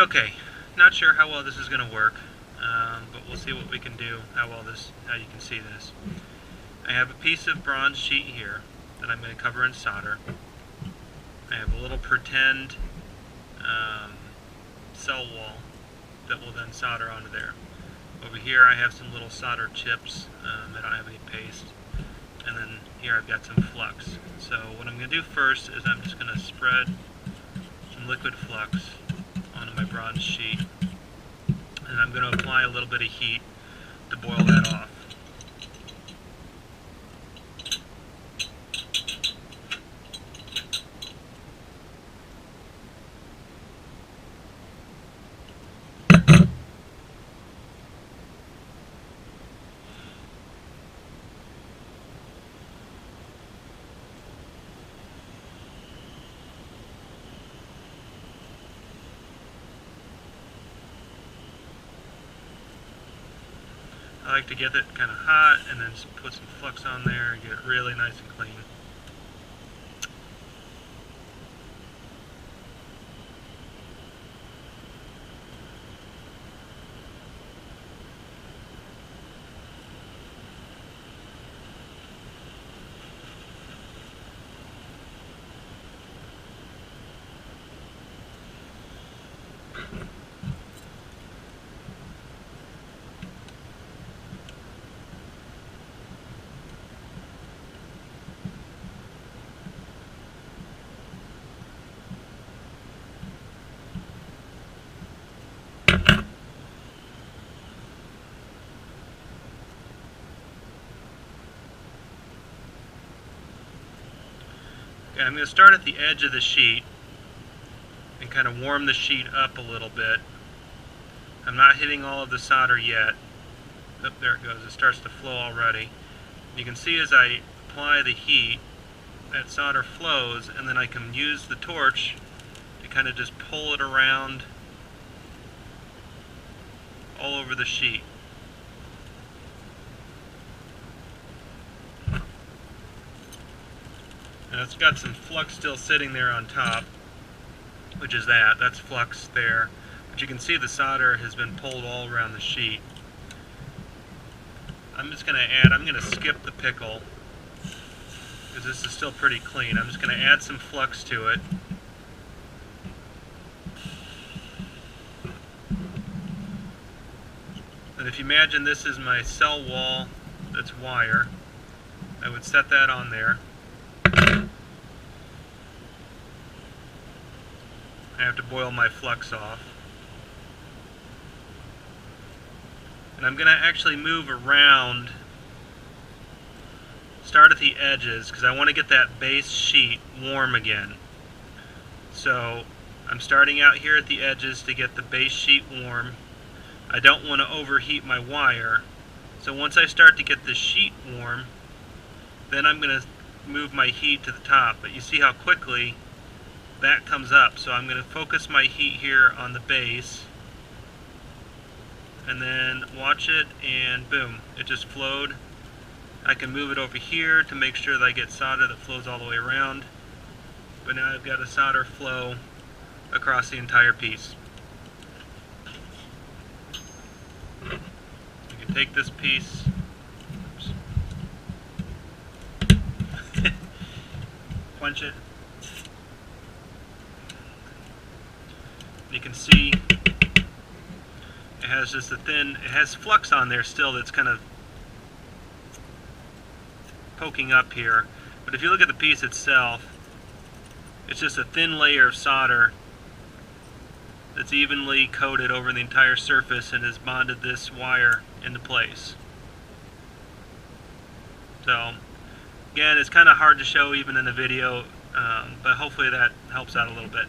Okay, not sure how well this is going to work, but we'll see what we can do, how you can see this. I have a piece of bronze sheet here that I'm going to cover in solder. I have a little pretend cell wall that will then solder onto there. Over here I have some little solder chips. I don't have any paste. And then here I've got some flux. So what I'm going to do first is I'm just going to spread some liquid flux onto my bronze sheet. And I'm going to apply a little bit of heat to boil that off. I like to get it kind of hot and then just put some flux on there and get it really nice and clean. Okay, I'm going to start at the edge of the sheet and kind of warm the sheet up a little bit. I'm not hitting all of the solder yet. Oh, there it goes. It starts to flow already. You can see as I apply the heat, that solder flows, and then I can use the torch to kind of just pull it around all over the sheet. And it's got some flux still sitting there on top, which is that's flux there. But you can see the solder has been pulled all around the sheet. I'm going to skip the pickle, because this is still pretty clean. I'm just going to add some flux to it. And if you imagine this is my cell wall that's wire, I would set that on there. I have to boil my flux off. And I'm going to actually move around, start at the edges, because I want to get that base sheet warm again. So I'm starting out here at the edges to get the base sheet warm. I don't want to overheat my wire. So once I start to get the sheet warm, then I'm going to move my heat to the top. But you see how quickly that comes up. So I'm going to focus my heat here on the base, and then watch it, and boom, it just flowed. I can move it over here to make sure that I get solder that flows all the way around. But now I've got a solder flow across the entire piece. You can take this piece, punch it. You can see it has just it has flux on there still that's kind of poking up here. But if you look at the piece itself, it's just a thin layer of solder that's evenly coated over the entire surface and has bonded this wire into place. So again, it's kind of hard to show even in the video, but hopefully that helps out a little bit.